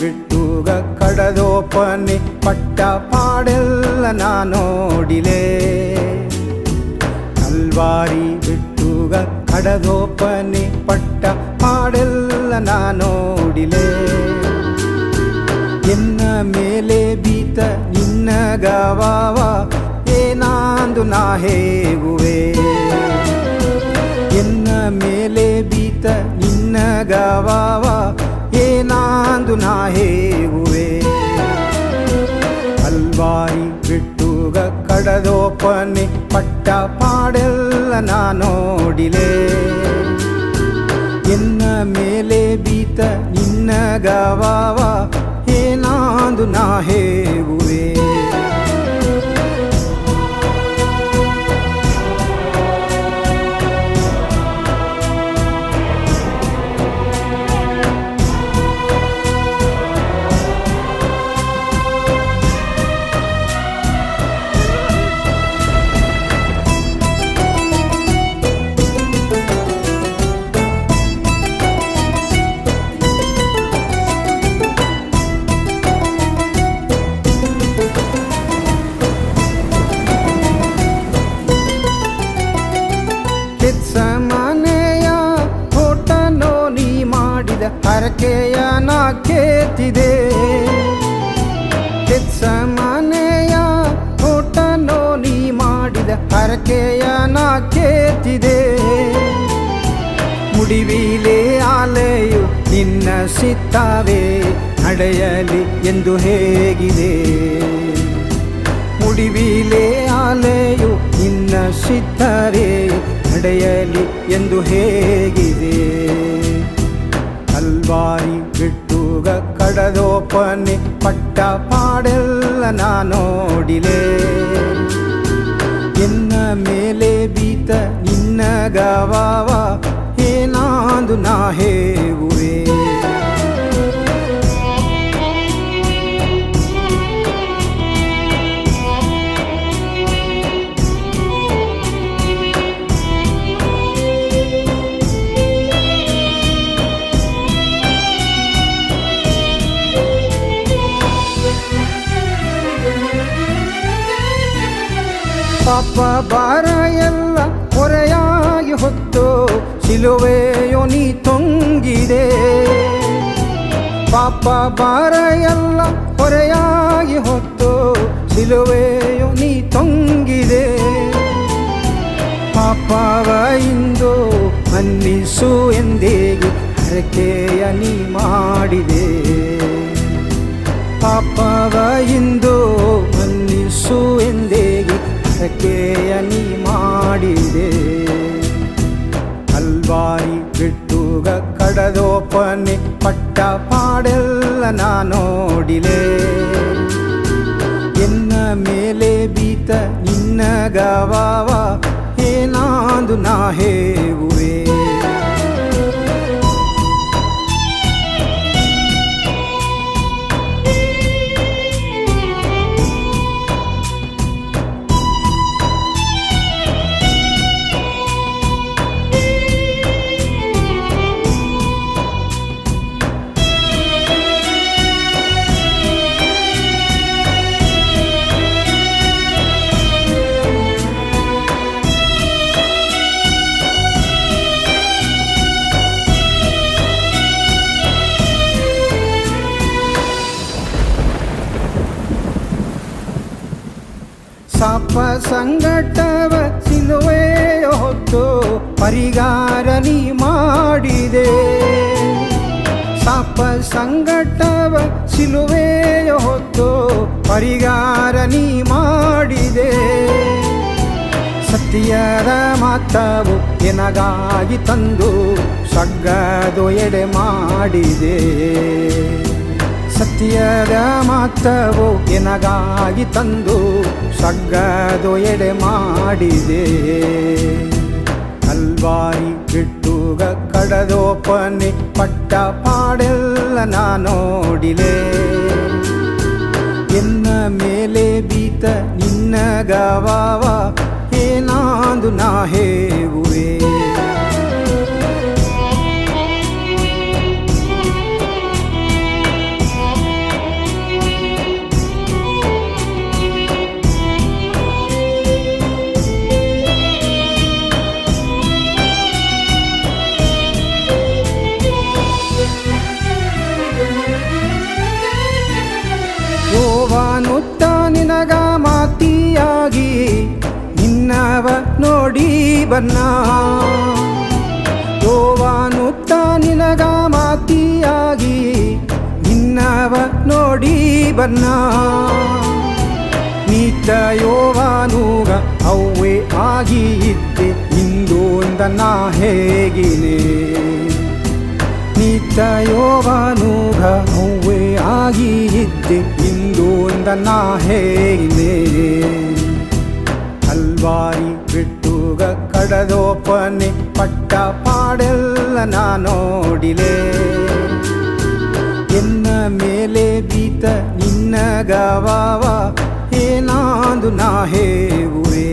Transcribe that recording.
ಬಿಟ್ಟುಗ ಕಡದೋಪನೆ ಪಟ್ಟ ಪಾಡೆಲ್ಲ ನಾ ನೋಡಿಲೆ. ಕಲ್ವಾರಿ ಬಿಟ್ಟುಗ ಕಡದೋಪನೆ ಪಟ್ಟ ಪಾಡೆಲ್ಲ ನಾ ನೋಡಿಲೆ. ಎನ್ನ ಮೇಲೆ ಬೀತ ನಿನ್ನ ಗವಾವ ಏನಾಂದು ನಾ ಹೇಗುವೆ. ಎನ್ನ ಮೇಲೆ ಬೀತ ನಿನ್ನ ಗವಾವ ಏನಾಂದು ನಾ ಹೇಗುವೆ. ಕಲ್ವಾರಿ ಬಿಟ್ಟುಗ ಕಡದೋಪನೆ ಪಟ್ಟ ಪಾಡೆಲ್ಲ ನಾ ನೋಡಿಲೆ. ಎನ್ನ ಮೇಲೆ ಬೀತ ನಿನ್ನ ಗವಾವ ಏನಾಂದು ನಾ ಹೇಗುವೆ. ಕೆತ್ಸಮನೆಯ ಹೋಟನೋ ನೀ ಮಾಡಿದ ಹರಕೆಯ ನಾ ಕೇತಿದೆ. ಕೆತ್ಸಮನೆಯ ಹೋಟನೋ ನೀ ಮಾಡಿದ ಹರಕೆಯ ನಾ ಕೇತಿದೆ. ಮುಡಿವಿಲೆ ಆಲೆಯು ನಿನ್ನ ಸಿತ್ತವೇ ನಡೆಯಲಿ ಎಂದು ಹೇಗಿದೆ. ಮುಡಿವಿಲೆ ಆಲೆಯು ನಿನ್ನ ಸಿತ್ತವೇ ನಡೆಯಲಿ ಎಂದು ಹೇಗಿದೆ. ಕಲ್ವಾರಿ ಬಿಟ್ಟುಗ ಕಡದೋಪನೆ ಪಟ್ಟ ಪಾಡೆಲ್ಲ ನಾ ನೋಡಿಲೆ. ಎನ್ನ ಮೇಲೆ ಬೀತ ನಿನ್ನ ಗವಾವ ಏನಾಂದು ನಾ ಹೇಗುವೆ. ಪಾಪ ಭಾರ ಎಲ್ಲ ಹೊರೆಯಾಗಿ ಹೊತ್ತು ಸಿಲುವೆಯೋ ನೀ ತೊಂಗಿದೆ. ಪಾಪ ಭಾರ ಎಲ್ಲ ಹೊರೆಯಾಗಿ ಹೊತ್ತು ಸಿಲುವೆಯೋ ನೀ ತೊಂಗಿದೆ. ಪಾಪವ ಇಂದು ಮನ್ನಿಸು ಎಂದೇಗಿ ಹರಕೆಯ ನೀ ಮಾಡಿದೆ. ಪಾಪವ ಇಂದು ಮನ್ನಿಸು ಎಂದೇಗಿ ಹರಕೆಯ ನೀ ಮಾಡಿದೆ. ಕಲ್ವಾರಿ ಬಿಟ್ಟುಗ ಕಡದೋಪನೆ ಪಟ್ಟ ಪಾಡೆಲ್ಲ ನಾ ನೋಡಿಲೆ. ಎನ್ನ ಮೇಲೆ ಬೀತ ನಿನ್ನ ಗವಾವ ಏನಾಂದು ನಾ ಹೇಗುವೆ. ಸಾಪ ಸಂಗಟವ ಸಿಲುವೆಯ ಹೊತ್ತು ಪರಿಗಾರ ನೀ ಮಾಡಿದೆ. ಸಾಪ ಸಂಗಟವ ಸಿಲುವೆಯ ಹೊತ್ತು ಪರಿಗಾರ ನೀ ಮಾಡಿದೆ. ಸತ್ಯದ ಮಾತವು ಎನಗಾಗಿ ತಂದು ಸಗ್ಗದು ಎಡೆ ಮಾಡಿದೆ. ಸತ್ಯದ ಮಾತವು ಎನಗಾಗಿ ತಂದು ಸಗ್ಗದು ಎಡೆ ಮಾಡಿದೆ. ಕಲ್ವಾರಿ ಬಿಟ್ಟುಗ ಕಡದೋಪನೆ ಪಟ್ಟ ಪಾಡೆಲ್ಲ ನಾ ನೋಡಿಲೆ. ಎನ್ನ ಮೇಲೆ ಬೀತ ನಿನ್ನ ಗವಾವ ಏನಾಂದು ನಾ ಹೇಗುವೆ. ನೋಡಿ ಬನ್ನ ಯೋವಾನುತ್ತ ನಿನಗ ಮಾತಿಯಾಗಿ ನಿನ್ನವ ನೋಡಿ ಬನ್ನ ನೀತ ಯೋವಾನುಗ ಅವ್ವೆ ಆಗಿ ಇದ್ದೆ ಇಂದೊಂದ ನಾ ಹೇಗಿನೇ ನೀತ ಯೋವಾನುಗ ಅವ್ವೆ ಆಗಿ ಇದ್ದೆ ಇಂದೊಂದ ನಾ ಹೇಗಿನೇ ಕಲ್ವಾರಿ ಬಿಟ್ಟುಗ ಕಡದೋಪನೆ ಪಟ್ಟ ಪಾಡೆಲ್ಲ ನಾ ನೋಡಿಲೆ ಎನ್ನ ಮೇಲೆ ಬೀತ ನಿನ್ನ ಗವಾವ ಏನಾದು ನಾ ಹೇಳುವೆ